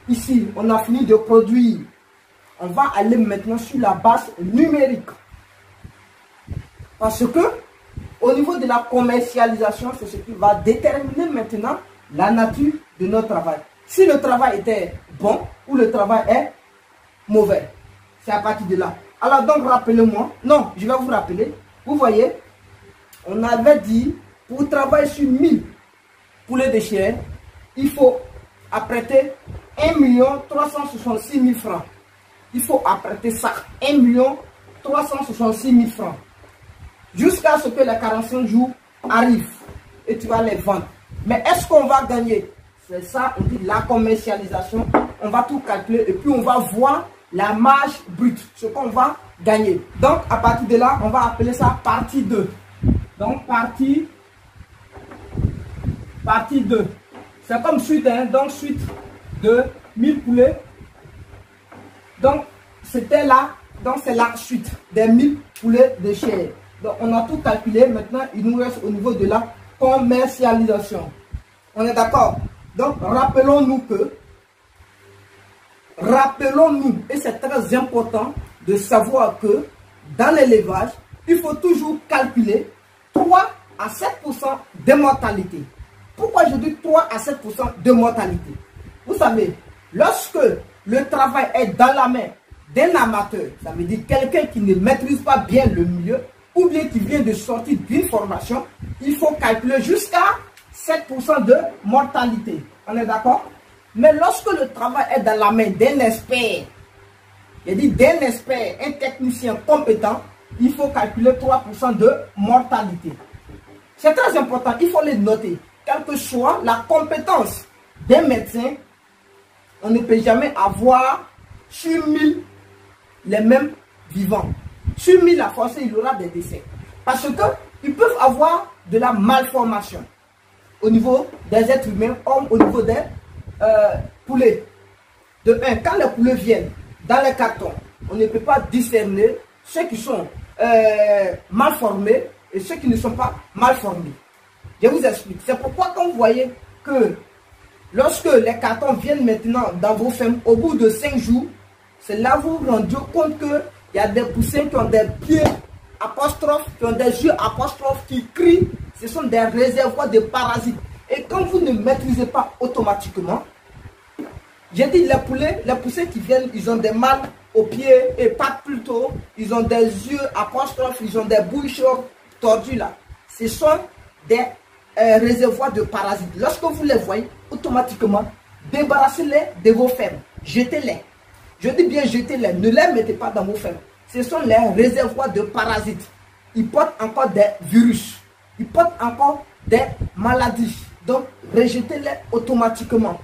ici, on a fini de produire. On va aller maintenant sur la base numérique. Parce que, au niveau de la commercialisation, c'est ce qui va déterminer maintenant la nature de notre travail. Si le travail était bon ou le travail est mauvais. C'est à partir de là. Alors donc, rappelez-moi. Non, je vais vous rappeler. Vous voyez, on avait dit, pour travailler sur 1000 poulets de chair, il faut apprêter 1 366 000 francs. Il faut apprêter ça, 1 366 000 francs. Jusqu'à ce que les 45 jours arrivent et tu vas les vendre. Mais est-ce qu'on va gagner? C'est ça, on dit la commercialisation. On va tout calculer et puis on va voir la marge brute, ce qu'on va gagner. Donc, à partir de là, on va appeler ça partie 2. Donc, partie 2. C'est comme suite, hein? Donc, suite de 1000 poulets. Donc, c'était là. Donc, c'est la suite des 1000 poulets de chair. Donc, on a tout calculé. Maintenant, il nous reste au niveau de la commercialisation. On est d'accord? Donc, rappelons-nous, et c'est très important de savoir que dans l'élevage, il faut toujours calculer 3 à 7% de mortalité. Pourquoi je dis 3 à 7% de mortalité? Vous savez, lorsque le travail est dans la main d'un amateur, ça veut dire quelqu'un qui ne maîtrise pas bien le milieu, ou bien qui vient de sortir d'une formation, il faut calculer jusqu'à 7% de mortalité. On est d'accord? Mais lorsque le travail est dans la main d'un expert, un technicien compétent, il faut calculer 3% de mortalité. C'est très important, il faut les noter. Quelle que soit la compétence d'un médecin, on ne peut jamais avoir sur 1000 les mêmes vivants. Sur 1000 à force, il y aura des décès. Parce qu'ils peuvent avoir de la malformation au niveau des êtres humains, comme au niveau des poulets. De 1, quand les poulets viennent dans les cartons, on ne peut pas discerner ceux qui sont mal formés et ceux qui ne sont pas mal formés. Je vous explique. C'est pourquoi quand vous voyez que lorsque les cartons viennent maintenant dans vos fermes, au bout de 5 jours, c'est là que vous vous rendez compte qu'il y a des poussins qui ont des pieds apostrophes, qui ont des yeux apostrophes, qui crient. Ce sont des réservoirs de parasites. Et quand vous ne maîtrisez pas automatiquement, j'ai dit les poussins qui viennent, ils ont des mâles aux pieds et pattes plutôt, ils ont des yeux apostrophes, ils ont des bouches tordues là. Ce sont des réservoirs de parasites. Lorsque vous les voyez, automatiquement, débarrassez-les de vos fermes. Jetez-les. Je dis bien jetez-les. Ne les mettez pas dans vos fermes. Ce sont les réservoirs de parasites. Ils portent encore des virus. Ils portent encore des maladies. Donc, rejetez-les automatiquement.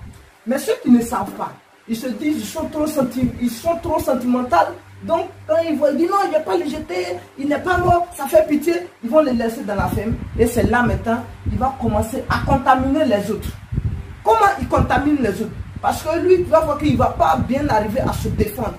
Mais ceux qui ne savent pas, ils se disent ils sont trop sentimentaux. Donc, quand ils voient, ils disent non, je ne vais pas le jeter, il n'est pas mort, ça fait pitié. Ils vont le laisser dans la ferme. Et c'est là maintenant, il va commencer à contaminer les autres. Comment il contamine les autres? Parce que lui, tu vas voir qu'il ne va pas bien arriver à se défendre.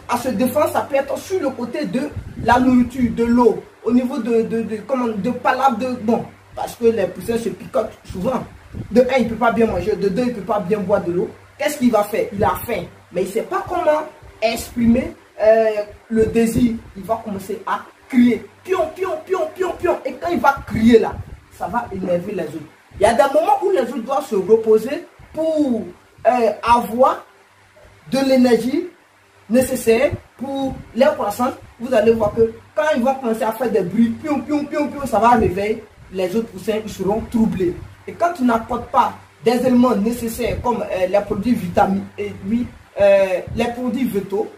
À se défendre, ça peut être sur le côté de la nourriture, de l'eau, au niveau de palabres de... Bon, parce que les poussins se picotent souvent. De 1, il ne peut pas bien manger. De 2, il ne peut pas bien boire de l'eau. Qu'est-ce qu'il va faire? Il a faim. Mais il ne sait pas comment exprimer le désir. Il va commencer à crier. Pion, pion, pion, pion, pion. Et quand il va crier là, ça va énerver les autres. Il y a des moments où les autres doivent se reposer pour avoir de l'énergie nécessaire pour leur croissance. Vous allez voir que quand ils vont commencer à faire des bruits, pion, pion, pion, pion, ça va réveiller les autres poussins, ils seront troublés. Et quand tu n'apportes pas des éléments nécessaires comme les produits vitamines et oui, les produits végétaux,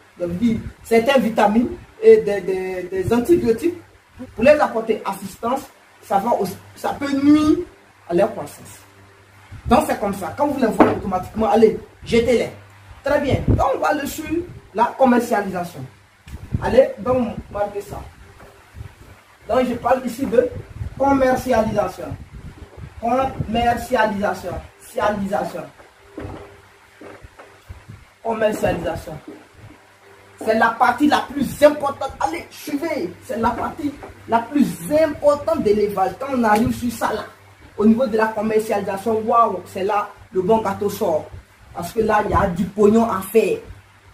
certaines vitamines et des antibiotiques, pour les apporter assistance, ça peut nuire à leur croissance. Donc c'est comme ça. Quand vous les voyez automatiquement, allez, jetez-les. Très bien. Donc on va aller sur la commercialisation. Allez, donc marquez ça. Donc je parle ici de commercialisation. Commercialisation. Commercialisation. C'est la partie la plus importante. Allez, suivez. C'est la partie la plus importante de l'élevage. Quand on arrive sur ça là, au niveau de la commercialisation, waouh, c'est là le bon gâteau sort. Parce que là, il y a du pognon à faire.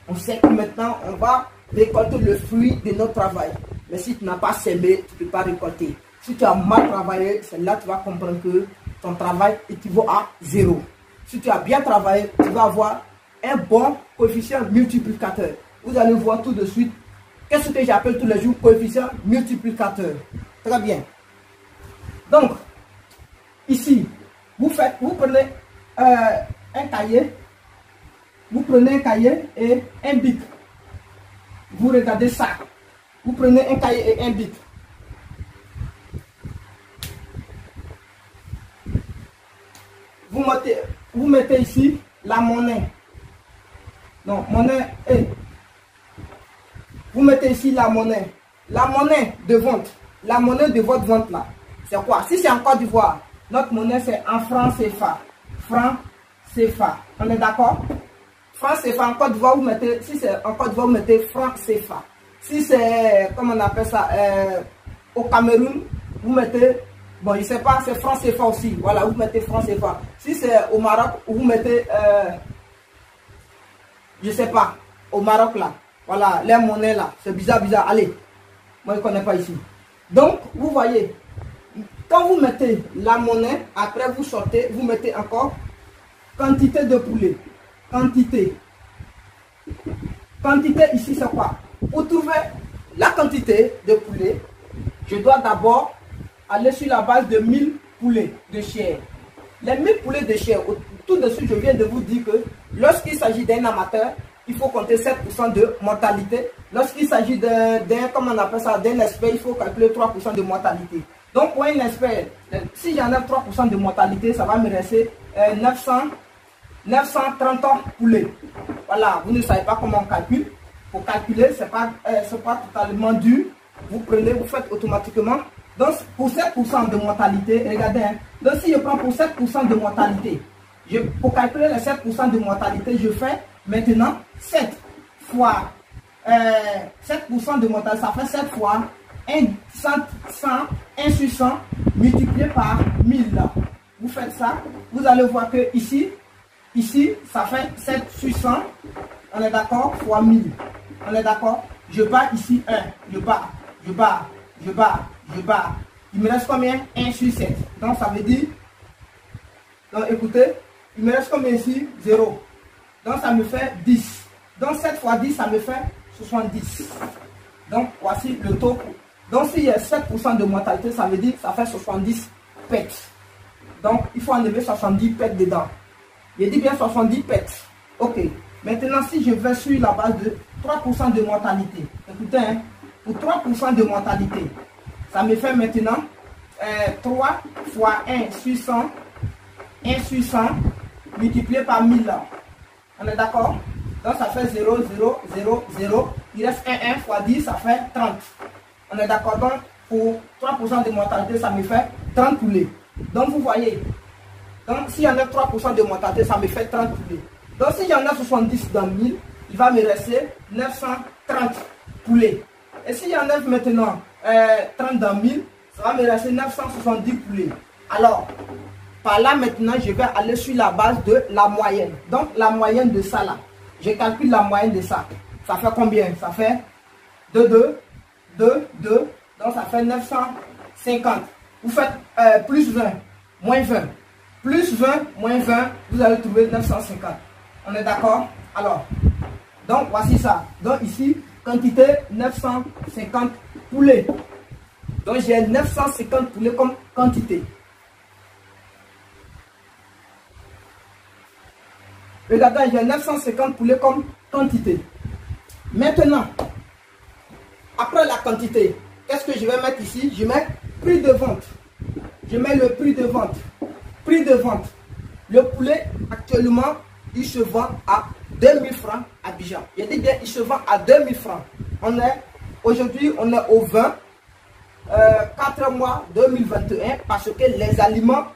On sait que maintenant, on va récolter le fruit de notre travail. Mais si tu n'as pas semé, tu ne peux pas récolter. Si tu as mal travaillé, c'est là que tu vas comprendre que ton travail équivaut à 0. Si tu as bien travaillé, tu vas avoir un bon coefficient multiplicateur. Vous allez voir tout de suite qu'est-ce que j'appelle tous les jours coefficient multiplicateur. Très bien. Donc, ici, vous prenez un cahier. Vous prenez un cahier et un bic. Vous regardez ça. Vous prenez un cahier et un bic. Vous mettez ici la monnaie. Non, monnaie. Vous mettez ici la monnaie. La monnaie de vente. La monnaie de votre vente là. C'est quoi? Si c'est en Côte d'Ivoire, notre monnaie c'est en franc CFA. Franc CFA. On est d'accord? Franc CFA en Côte d'Ivoire, vous mettez, si c'est en Côte d'Ivoire, vous mettez franc CFA. Si c'est, comment on appelle ça, au Cameroun, vous mettez, bon, je ne sais pas, c'est franc CFA aussi. Voilà, vous mettez franc CFA. Si c'est au Maroc, vous mettez, je ne sais pas, au Maroc là. Voilà, les monnaies là. C'est bizarre, bizarre. Allez, moi je ne connais pas ici. Donc, vous voyez, quand vous mettez la monnaie, après vous sortez, vous mettez encore quantité de poulet. Quantité. Quantité ici, c'est quoi? Pour trouver la quantité de poulet, je dois d'abord aller sur la base de 1000 poulets de chair. Les 1000 poulets de chair, tout de suite, je viens de vous dire que lorsqu'il s'agit d'un amateur, il faut compter 7% de mortalité. Lorsqu'il s'agit d'un, comment on appelle ça, d'un expert, il faut calculer 3% de mortalité. Donc, pour un expert, si j'enlève 3% de mortalité, ça va me rester 930 poulets. Voilà, vous ne savez pas comment on calcule. Pour calculer, ce n'est pas totalement dur. Vous prenez, vous faites automatiquement. Donc, pour 7% de mortalité, regardez, hein, donc si je prends pour 7% de mortalité, pour calculer les 7% de mortalité, je fais maintenant 7 fois 7% de mortalité, ça fait 7 fois 1 sur 100 multiplié par 1000. Là. Vous faites ça, vous allez voir que ici, ça fait 7 sur 100, on est d'accord, fois 1000. On est d'accord? Je bats ici 1, je bats. Il me reste combien? 1 sur 7. Donc ça veut dire, donc écoutez, il me reste combien ici? 0. Donc ça me fait 10. Donc 7 fois 10, ça me fait 70. Donc voici le taux. Donc s'il y a 7% de mortalité, ça veut dire que ça fait 70 pets. Donc il faut enlever 70 pets dedans. Je dis bien 70 pets. Ok. Maintenant si je vais sur la base de 3% de mortalité. Écoutez, hein, pour 3% de mortalité, ça me fait maintenant 3 fois 1 sur 100, 1 sur 100 multiplié par 1000. On est d'accord? Donc ça fait 0, 0, 0, 0. Il reste 1, 1 fois 10, ça fait 30. On est d'accord? Donc pour 3% de mortalité, ça me fait 30 poulets. Donc vous voyez, donc s'il y en a 3% de mortalité, ça me fait 30 poulets. Donc s'il y en a 70 dans 1000, il va me rester 930 poulets. Et s'il y en a maintenant 30 dans 1000, ça va me rester 970 poulets. Alors, par là maintenant, je vais aller sur la base de la moyenne. Donc la moyenne de ça là, je calcule la moyenne de ça. Ça fait combien? Ça fait 2, 2, 2, 2. Donc ça fait 950. Vous faites plus 20, moins 20. Plus 20, moins 20, vous allez trouver 950. On est d'accord? Alors, donc voici ça. Donc ici, quantité 950 poulets. Donc j'ai 950 poulets comme quantité. Regardez, j'ai 950 poulets comme quantité. Maintenant, après la quantité, qu'est-ce que je vais mettre ici? Je mets prix de vente. Je mets le prix de vente. Prix de vente. Le poulet, actuellement, il se vend à 2000 francs à Abidjan. Je dis bien, il se vend à 2000 francs. Aujourd'hui, on est au 20, 4 mois 2021, parce que les aliments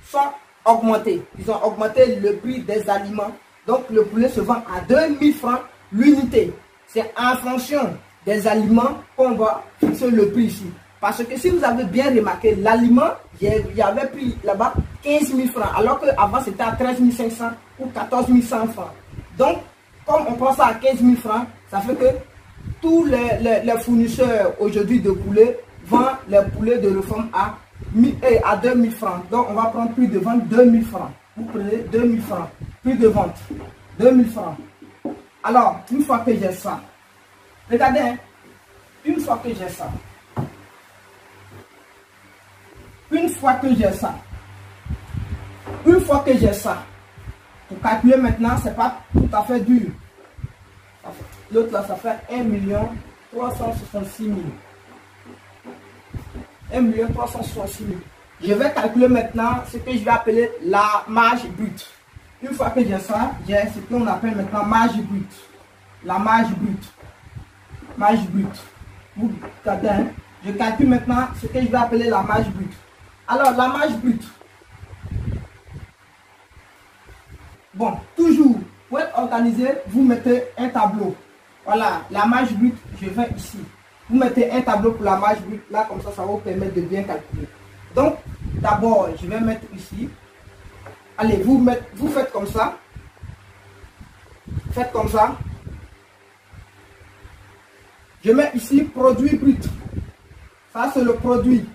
sont augmentés. Ils ont augmenté le prix des aliments. Donc, le poulet se vend à 2000 francs l'unité. C'est en fonction des aliments qu'on va fixer le prix ici. Parce que si vous avez bien remarqué, l'aliment, il y avait pris là-bas 15 000 francs, alors qu'avant c'était à 13 500 ou 14 100 francs. Donc, comme on prend ça à 15 000 francs, ça fait que tous les fournisseurs aujourd'hui de poulets vendent les poulets de réforme à 2 000 francs. Donc, on va prendre prix de vente 2 000 francs. Vous prenez 2 000 francs. Prix de vente 2 000 francs. Alors, une fois que j'ai ça, regardez, hein, une fois que j'ai ça, une fois que j'ai ça, pour calculer maintenant, c'est pas tout à fait dur. L'autre là, ça fait 1 366 000. 1 366 000. Je vais calculer maintenant ce que je vais appeler la marge brute. Une fois que j'ai ça, j'ai ce qu'on appelle maintenant marge brute. La marge brute. Marge brute. Vous regardez, hein? Je calcule maintenant ce que je vais appeler la marge brute. Alors, la marge brute. Bon, toujours, pour être organisé, vous mettez un tableau. Voilà, la marge brute, je vais ici. Vous mettez un tableau pour la marge brute, là, comme ça, ça va vous permettre de bien calculer. Donc, d'abord, je vais mettre ici. Allez, vous faites comme ça. Faites comme ça. Je mets ici produit brut. Ça, c'est le produit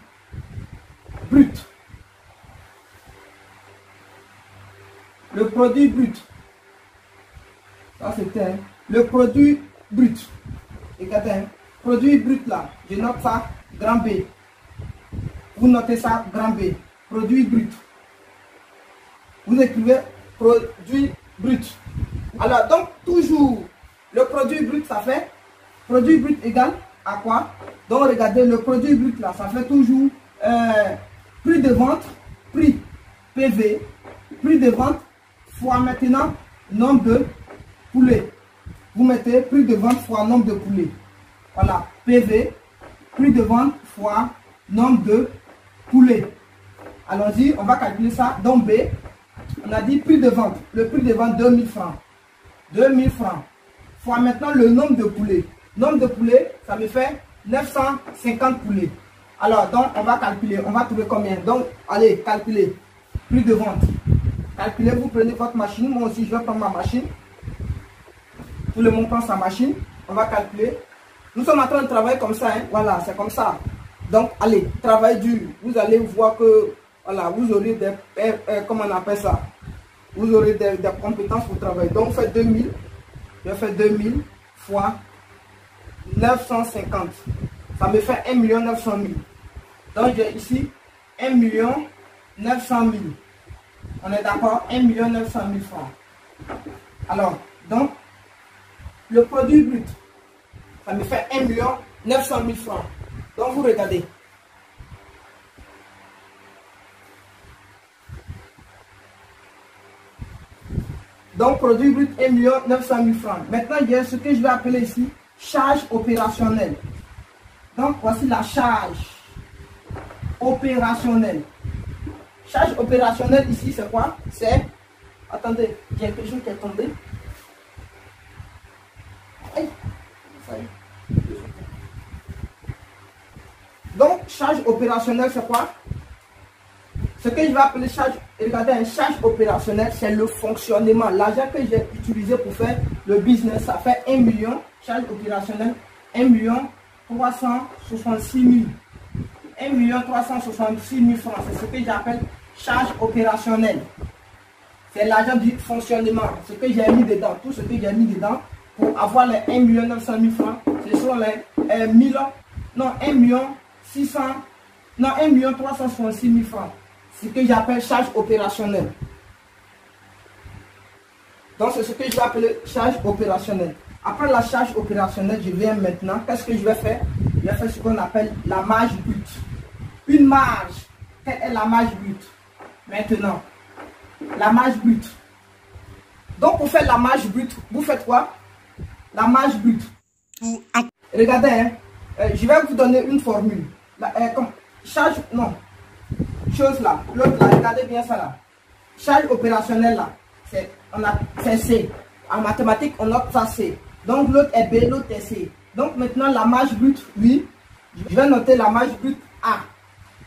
brut. Le produit brut. Ça, c'était le produit brut. Regardez, produit brut là. Je note ça, grand B. Vous notez ça, grand B. Produit brut. Vous écrivez produit brut. Alors, donc, toujours, le produit brut, ça fait produit brut égal à quoi? Donc, regardez, le produit brut là, ça fait toujours prix de vente, prix PV, prix de vente fois maintenant nombre de poulets. Vous mettez prix de vente fois nombre de poulets. Voilà, PV, prix de vente fois nombre de poulets. Allons-y, on va calculer ça. Donc B, on a dit prix de vente. Le prix de vente 2000 francs. 2000 francs. Fois maintenant le nombre de poulets. Nombre de poulets, ça me fait 950 poulets. Alors, donc, on va calculer. On va trouver combien? Donc, allez, calculer. Prix de vente. Calculez, vous prenez votre machine. Moi aussi, je vais prendre ma machine. Tout le monde prend sa machine. On va calculer. Nous sommes en train de travailler comme ça. Hein? Voilà, c'est comme ça. Donc, allez, travail dur. Vous allez voir que, voilà, vous aurez des, comment on appelle ça? Vous aurez des compétences pour travailler. Donc, vous faites 2000. Je fais 2000 fois 950. Ça me fait 1 900 000. Donc, j'ai ici 1 900 000. On est d'accord? 1 900 000 francs. Alors, donc, le produit brut, ça me fait 1 900 000 francs. Donc, vous regardez. Donc, produit brut 1 900 000 francs. Maintenant, il y a ce que je vais appeler ici charge opérationnelle. Donc, voici la charge opérationnelle. Charge opérationnelle ici, c'est quoi? C'est... Attendez, j'ai quelque chose qui est tombé. Aïe, ça y est. Donc, charge opérationnelle, c'est quoi? Ce que je vais appeler charge, regardez, une charge opérationnelle, c'est le fonctionnement. L'argent que j'ai utilisé pour faire le business, ça fait 1 million. Charge opérationnelle, 1 366 000. 1 366 000 francs. C'est ce que j'appelle charge opérationnelle. C'est l'argent du fonctionnement. Ce que j'ai mis dedans, tout ce que j'ai mis dedans pour avoir les 1 900 000 francs, ce sont les 1 366 000 francs. Ce que j'appelle charge opérationnelle. Donc, c'est ce que je vais appeler charge opérationnelle. Après la charge opérationnelle, je viens maintenant. Qu'est-ce que je vais faire? Je vais faire ce qu'on appelle la marge brute. Une marge. Quelle est la marge brute? Maintenant, la marge brute. Donc, pour faire la marge brute, vous faites quoi? La marge brute. Regardez, hein, je vais vous donner une formule. Comme charge, non. Chose là. L'autre là, regardez bien ça là. Charge opérationnelle là. C'est C. En mathématiques, on note ça C. Donc, l'autre est B, l'autre est C. Donc, maintenant, la marge brute, oui. Je vais noter la marge brute A.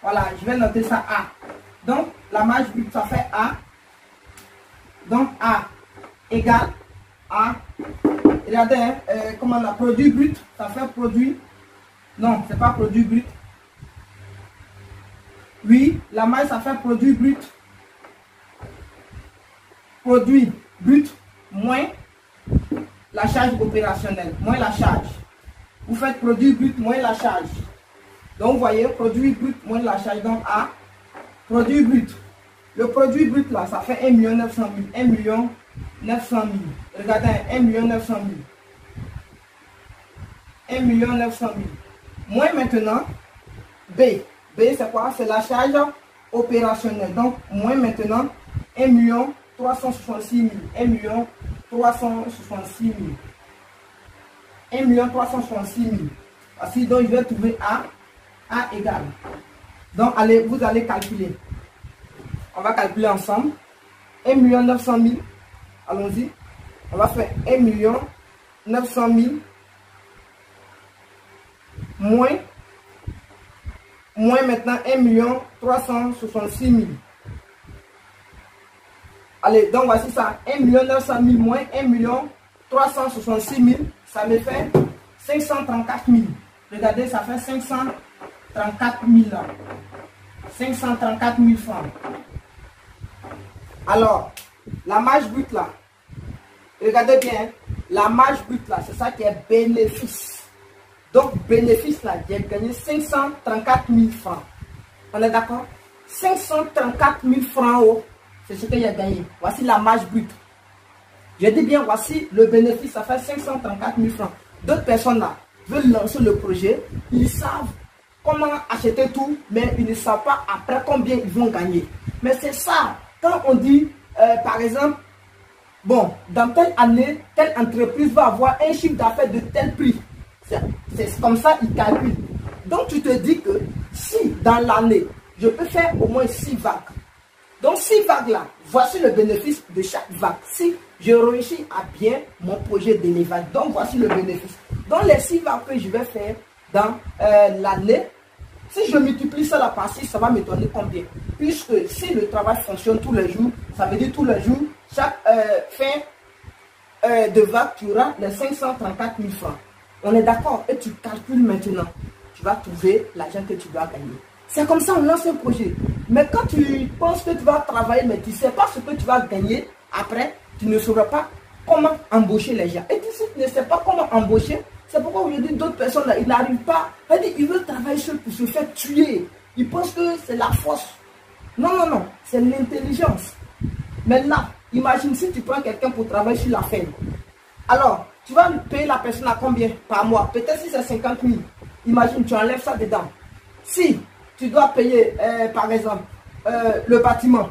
Voilà, je vais noter ça A. Donc, la marge brute, ça fait A. Donc A égale A. Regardez, hein, comment on a produit brut, ça fait produit. Non, c'est pas produit brut. Oui, la marge, ça fait produit brut. Produit brut moins la charge opérationnelle, moins la charge. Vous faites produit brut moins la charge. Donc, vous voyez, produit brut moins la charge. Donc, A, produit brut. Le produit brut, là, ça fait 1 900 000. 1 900 000. Regardez, 1 900 000. 1 900 000. Moins maintenant, B. B, c'est quoi? C'est la charge opérationnelle. Donc, moins maintenant, 1 366 000. 1 366 000. 1 366 000. Ainsi, donc, je vais trouver A. A égale. Donc, allez, vous allez calculer. On va calculer ensemble. 1 900 000. Allons-y. On va faire 1 900 000 moins maintenant 1 366 000. Allez, donc voici ça. 1 900 000 moins 1 366 000. Ça me fait 534 000. Regardez, ça fait 534 000 là. 534 000 francs. Alors, la marge brute là. Regardez bien. La marge brute là, c'est ça qui est bénéfice. Donc, bénéfice là, j'ai gagné 534 000 francs. On est d'accord? 534 000 francs, oh, c'est ce que j'ai gagné. Voici la marge brute. Je dis bien, voici le bénéfice, ça fait 534 000 francs. D'autres personnes là veulent lancer le projet, ils savent comment acheter tout, mais ils ne savent pas après combien ils vont gagner. Mais c'est ça, quand on dit, par exemple, bon, dans telle année, telle entreprise va avoir un chiffre d'affaires de tel prix. C'est comme ça ils calculent. Donc tu te dis que si dans l'année, je peux faire au moins 6 vagues. Donc 6 vagues là, voici le bénéfice de chaque vague. Si je réussis à bien mon projet d'élevage, donc voici le bénéfice. Donc les 6 vagues que je vais faire dans l'année, si je multiplie ça par 6, ça va me donner combien? Puisque si le travail fonctionne tous les jours, ça veut dire tous les jours, chaque fin de vague, tu auras les 534 000 francs. On est d'accord? Et tu calcules maintenant. Tu vas trouver l'argent que tu dois gagner. C'est comme ça on lance un projet. Mais quand tu penses que tu vas travailler, mais tu ne sais pas ce que tu vas gagner, après, tu ne sauras pas comment embaucher les gens. Et si tu ne sais pas comment embaucher, c'est pourquoi aujourd'hui d'autres personnes là, ils n'arrivent pas. Ils veulent travailler seul pour se faire tuer. Ils pensent que c'est la force. Non, non, non. C'est l'intelligence. Maintenant, imagine si tu prends quelqu'un pour travailler sur la ferme. Alors, tu vas payer la personne à combien par mois? Peut-être si c'est 50 000. Imagine, tu enlèves ça dedans. Si tu dois payer, par exemple, le bâtiment.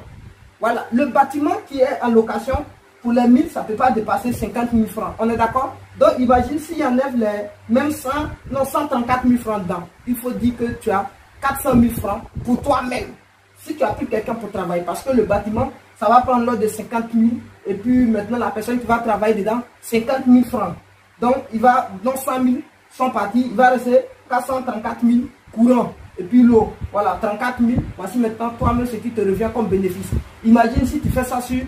Voilà, le bâtiment qui est en location, pour les 1000, ça ne peut pas dépasser 50 000 francs. On est d'accord? Donc, imagine s'il enlève les même 134 000 francs dedans. Il faut dire que tu as 400 000 francs pour toi-même. Si tu as pris quelqu'un pour travailler, parce que le bâtiment, ça va prendre l'ordre de 50 000. Et puis maintenant, la personne qui va travailler dedans, 50 000 francs. Donc, il va, dans 100 000 sont partis, il va rester 434 000 courants. Et puis l'eau, voilà, 34 000. Voici maintenant toi-même ce qui te revient comme bénéfice. Imagine si tu fais ça sur,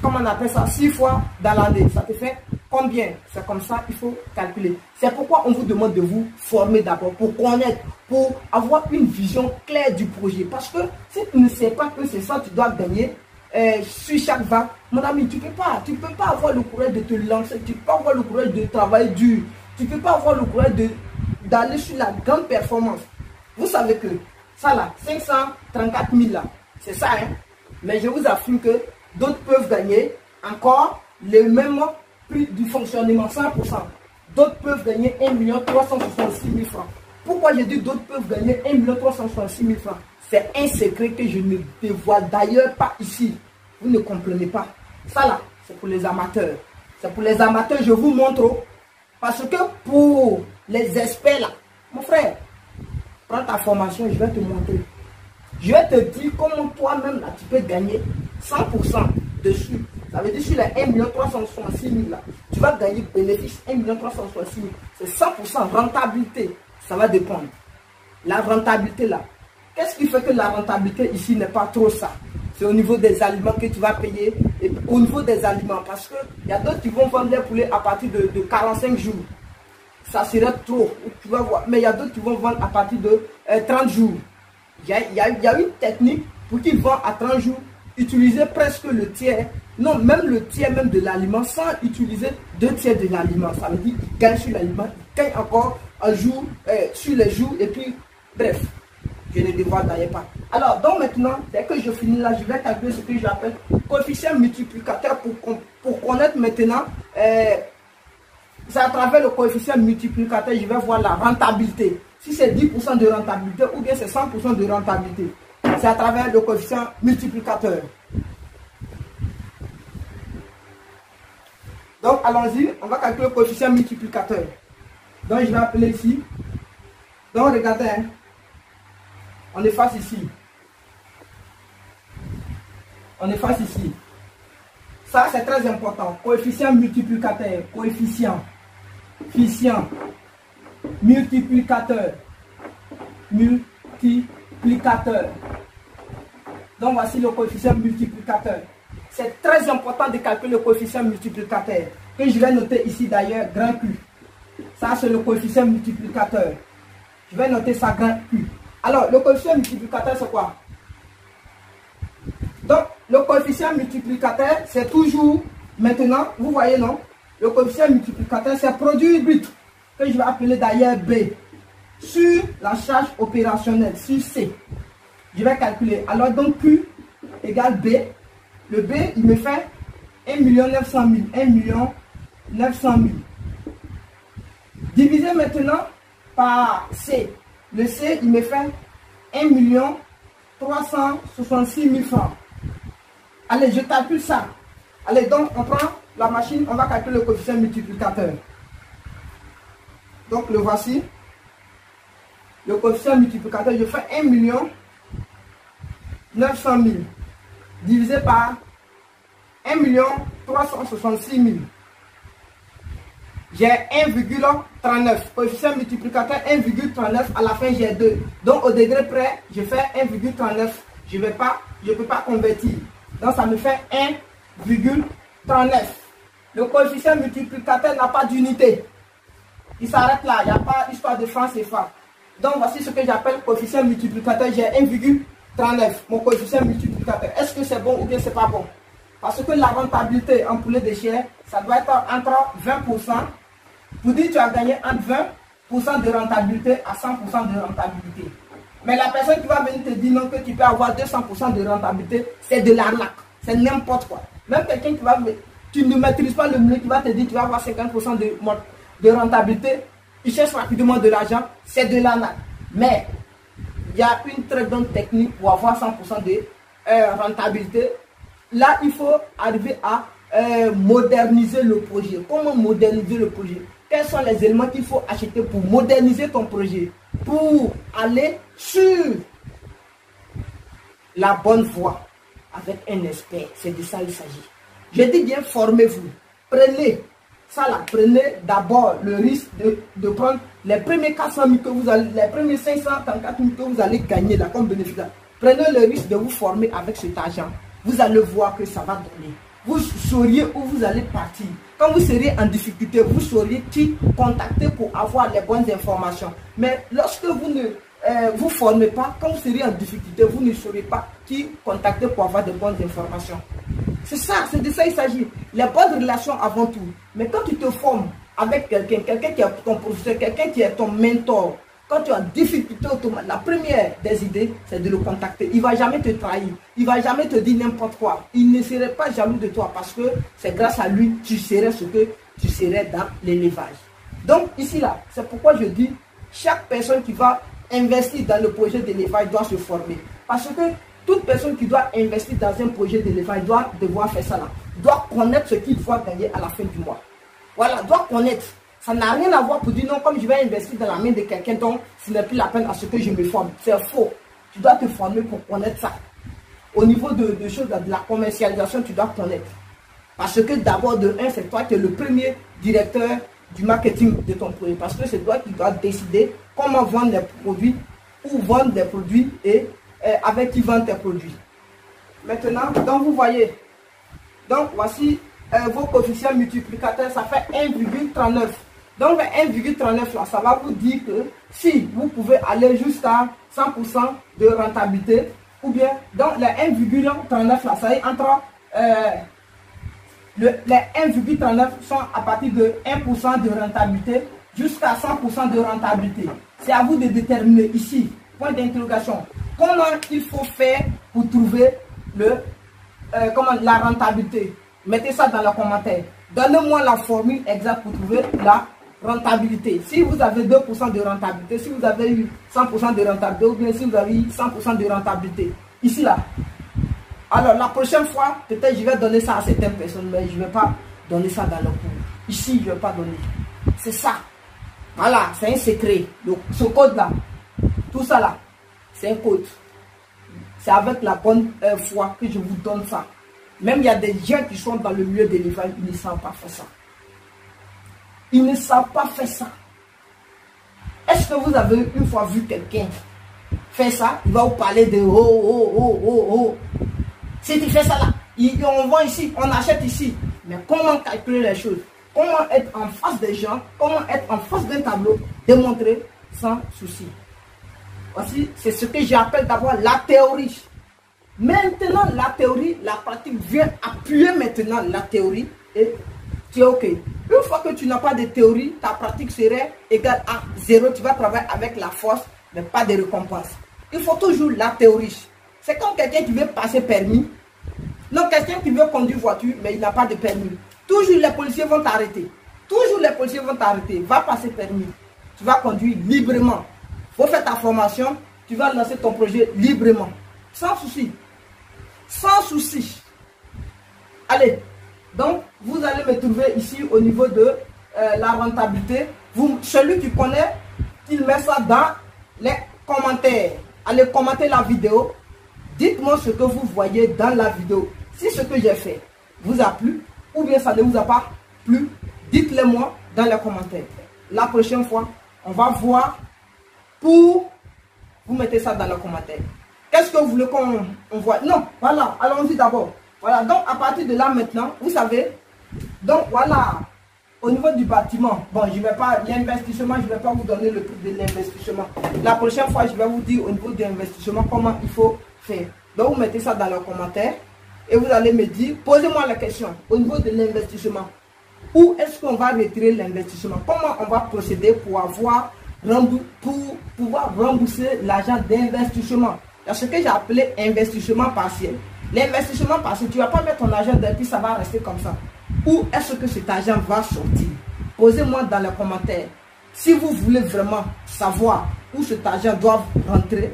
comment on appelle ça, 6 fois dans l'année. Ça te fait combien? C'est comme ça qu'il faut calculer. C'est pourquoi on vous demande de vous former d'abord, pour connaître, pour avoir une vision claire du projet. Parce que si tu ne sais pas que c'est ça que tu dois gagner, sur chaque vague, mon ami, tu ne peux pas avoir le courage de te lancer, tu ne peux pas avoir le courage de travailler dur, tu ne peux pas avoir le courage d'aller sur la grande performance. Vous savez que ça là, 534 000 là, c'est ça, hein? Mais je vous affirme que d'autres peuvent gagner encore le même prix du fonctionnement, 100%. D'autres peuvent gagner 1 366 000 francs. Pourquoi je dis d'autres peuvent gagner 1 366 000 francs? C'est un secret que je ne dévoile d'ailleurs pas ici. Vous ne comprenez pas. Ça là, c'est pour les amateurs. C'est pour les amateurs, je vous montre. Parce que pour les experts là, mon frère, prends ta formation, je vais te montrer. Je vais te dire comment toi-même là, tu peux gagner 100% dessus. Ça veut dire sur les 1 366 000 là, tu vas gagner bénéfice 1 366 000. C'est 100% rentabilité. Ça va dépendre. La rentabilité là, Qu'est-ce qui fait que la rentabilité ici n'est pas trop ça? C'est au niveau des aliments que tu vas payer. Et au niveau des aliments, parce qu'il y a d'autres qui vont vendre les poulets à partir de 45 jours. Ça serait trop, tu vas voir. Mais il y a d'autres qui vont vendre à partir de 30 jours. Il y a une technique pour qu'ils vendent à 30 jours, utiliser presque le tiers, non, même le tiers même de l'aliment, sans utiliser 2/3 de l'aliment. Ça veut dire qu'ils gagnent sur l'aliment, ils gagnent encore un jour, sur les jours, et puis, bref, je ne dévoile d'ailleurs pas. Alors, donc maintenant, dès que je finis là, je vais calculer ce que j'appelle coefficient multiplicateur pour connaître maintenant, c'est à travers le coefficient multiplicateur, je vais voir la rentabilité. Si c'est 10% de rentabilité ou bien c'est 100% de rentabilité. C'est à travers le coefficient multiplicateur. Donc, allons-y, on va calculer le coefficient multiplicateur. Donc, je vais appeler ici. Donc, regardez, hein. On efface ici. On efface ici. Ça, c'est très important. Coefficient multiplicateur. Coefficient. Multiplicateur. Multiplicateur. Donc, voici le coefficient multiplicateur. C'est très important de calculer le coefficient multiplicateur. Que je vais noter ici d'ailleurs, grand Q. Ça, c'est le coefficient multiplicateur. Je vais noter ça, grand Q. Alors, le coefficient multiplicateur, c'est quoi? Donc, le coefficient multiplicateur, c'est toujours, maintenant, vous voyez, non? Le coefficient multiplicateur, c'est produit brut, que je vais appeler d'ailleurs B, sur la charge opérationnelle, sur C. Je vais calculer. Alors, donc, Q égale B. Le B, il me fait 1 900 000. 1 900 000. Divisé maintenant par C. Le C, il me fait 1 366 000 francs. Allez, je calcule ça. Allez, donc, on prend la machine, on va calculer le coefficient multiplicateur. Donc, le voici. Le coefficient multiplicateur, je fais 1 900 000 divisé par 1 366 000. J'ai 1,39. Coefficient multiplicateur 1,39. À la fin, j'ai 2. Donc, au degré près, je fais 1,39. Je ne peux pas convertir. Donc, ça me fait 1,39. Le coefficient multiplicateur n'a pas d'unité. Il s'arrête là. Il n'y a pas histoire de francs CFA. Donc, voici ce que j'appelle coefficient multiplicateur. J'ai 1,39. Mon coefficient multiplicateur. Est-ce que c'est bon ou bien c'est pas bon? Parce que la rentabilité en poulet de chair, ça doit être entre 20%. Pour dire que tu as gagné entre 20% de rentabilité à 100% de rentabilité. Mais la personne qui va venir te dire non, que tu peux avoir 200% de rentabilité, c'est de l'arnaque. C'est n'importe quoi. Même quelqu'un tu ne maîtrises pas le milieu, qui va te dire que tu vas avoir 50% de rentabilité, il cherche rapidement de l'argent, c'est de l'arnaque. Mais il y a une très bonne technique pour avoir 100% de rentabilité. Là, il faut arriver à moderniser le projet. Comment moderniser le projet? Quels sont les éléments qu'il faut acheter pour moderniser ton projet? Pour aller sur la bonne voie avec un expert. C'est de ça qu'il s'agit. Je dis bien, formez-vous. Prenez ça là. Prenez d'abord le risque de prendre les premiers 400 000 que vous allez, les premiers 534 000 que vous allez gagner là comme bénéfice. Prenez le risque de vous former avec cet argent. Vous allez voir que ça va donner. Vous sauriez où vous allez partir. Quand vous serez en difficulté, vous sauriez qui contacter pour avoir les bonnes informations. Mais lorsque vous ne vous formez pas, quand vous serez en difficulté, vous ne saurez pas qui contacter pour avoir de bonnes informations. C'est ça, c'est de ça qu'il s'agit. Les bonnes relations avant tout. Mais quand tu te formes avec quelqu'un qui est ton professeur, quelqu'un qui est ton mentor, quand tu as une difficulté, la première des idées, c'est de le contacter. Il ne va jamais te trahir. Il ne va jamais te dire n'importe quoi. Il ne serait pas jaloux de toi parce que c'est grâce à lui que tu serais ce que tu serais dans l'élevage. Donc, ici, là, c'est pourquoi je dis, chaque personne qui va investir dans le projet d'élevage doit se former. Parce que toute personne qui doit investir dans un projet d'élevage doit devoir faire ça là. Doit connaître ce qu'il va gagner à la fin du mois. Voilà, doit connaître. Ça n'a rien à voir pour dire non, comme je vais investir dans la main de quelqu'un, donc ce n'est plus la peine à ce que je me forme. C'est faux. Tu dois te former pour connaître ça. Au niveau de choses, de la commercialisation, tu dois connaître. Parce que d'abord, de un, c'est toi qui es le premier directeur du marketing de ton projet. Parce que c'est toi qui dois décider comment vendre les produits ou vendent des produits et avec qui vendent tes produits. Maintenant, donc vous voyez, donc voici vos coefficients multiplicateurs, ça fait 1,39. Donc 1,39 là, ça va vous dire que si vous pouvez aller jusqu'à 100% de rentabilité, ou bien donc les 1,39 là, ça est entre les 1,39 sont à partir de 1% de rentabilité jusqu'à 100% de rentabilité. C'est à vous de déterminer ici, point d'interrogation, comment il faut faire pour trouver la rentabilité. Mettez ça dans les commentaires. Donnez-moi la formule exacte pour trouver la rentabilité. Si vous avez 2% de rentabilité, si vous avez eu 100% de rentabilité, ou bien si vous avez eu 100% de rentabilité. Ici, là. Alors, la prochaine fois, peut-être je vais donner ça à certaines personnes, mais je ne vais pas donner ça dans le cours. Ici, je ne vais pas donner. C'est ça. Voilà, c'est un secret. Donc, ce code-là, tout ça là, c'est un code. C'est avec la bonne foi que je vous donne ça. Même il y a des gens qui sont dans le milieu de l'élevage, ils ne savent pas faire ça. Ils ne savent pas faire ça. Est-ce que vous avez une fois vu quelqu'un faire ça? Il va vous parler de oh. Si tu fais ça là, on vend ici, on achète ici. Mais comment calculer les choses? Comment être en face des gens? Comment être en face d'un tableau? Démontrer sans souci. Voici, c'est ce que j'appelle d'abord la théorie. Maintenant, la théorie, la pratique vient appuyer maintenant la théorie et tu es OK. Une fois que tu n'as pas de théorie, ta pratique serait égale à 0. Tu vas travailler avec la force, mais pas de récompense. Il faut toujours la théorie. C'est comme quelqu'un qui veut passer permis. Non, quelqu'un qui veut conduire voiture, mais il n'a pas de permis. Toujours les policiers vont t'arrêter. Toujours les policiers vont t'arrêter. Va passer permis. Tu vas conduire librement. Faut faire ta formation. Tu vas lancer ton projet librement. Sans souci. Sans souci. Allez. Donc, vous allez me trouver ici au niveau de la rentabilité. Celui qui connaît, il met ça dans les commentaires. Allez commenter la vidéo. Dites-moi ce que vous voyez dans la vidéo. Si ce que j'ai fait vous a plu ou bien ça ne vous a pas plu, dites-le moi dans les commentaires. La prochaine fois, on va voir pour vous mettez ça dans les commentaires. Qu'est-ce que vous voulez qu'on voit? Non, voilà, allons-y d'abord. Voilà, donc à partir de là maintenant, vous savez, donc voilà, au niveau du bâtiment, bon, je ne vais pas, l'investissement, je ne vais pas vous donner le prix de l'investissement. La prochaine fois, je vais vous dire au niveau de l'investissement comment il faut faire. Donc vous mettez ça dans les commentaires et vous allez me dire, posez-moi la question, au niveau de l'investissement, où est-ce qu'on va retirer l'investissement? Comment on va procéder pour pouvoir rembourser l'argent d'investissement? C'est ce que j'ai appelé investissement partiel. L'investissement partiel, tu ne vas pas mettre ton argent et puis ça va rester comme ça. Où est-ce que cet argent va sortir? Posez-moi dans les commentaires. Si vous voulez vraiment savoir où cet argent doit rentrer,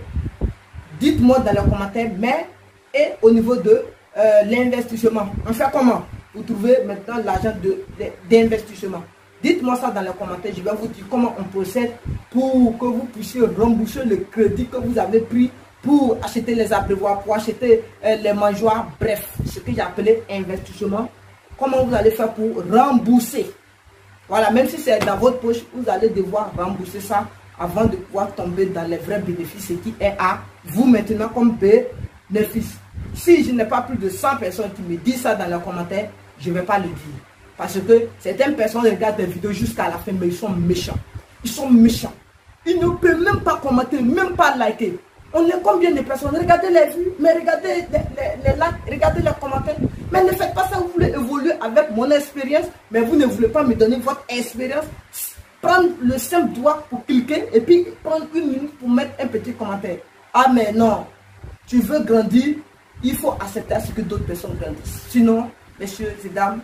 dites-moi dans les commentaires, mais et au niveau de l'investissement. On fait comment? Vous trouvez maintenant l'argent d'investissement. Dites-moi ça dans les commentaires, je vais vous dire comment on procède pour que vous puissiez rembourser le crédit que vous avez pris pour acheter les abreuvoirs, pour acheter les mangeoires, bref, ce que j'ai appelé investissement. Comment vous allez faire pour rembourser? Voilà, même si c'est dans votre poche, vous allez devoir rembourser ça avant de pouvoir tomber dans les vrais bénéfices, ce qui est à vous maintenant comme bénéfice. Si je n'ai pas plus de 100 personnes qui me disent ça dans les commentaires, je ne vais pas le dire. Parce que certaines personnes regardent des vidéos jusqu'à la fin, mais ils sont méchants. Ils sont méchants. Ils ne peuvent même pas commenter, même pas liker. On est combien de personnes? Regardez les vues, mais regardez les likes, regardez les commentaires. Mais ne faites pas ça, vous voulez évoluer avec mon expérience, mais vous ne voulez pas me donner votre expérience. Prendre le simple doigt pour cliquer et puis prendre une minute pour mettre un petit commentaire. Ah mais non, tu veux grandir, il faut accepter à ce que d'autres personnes grandissent. Sinon, messieurs et dames,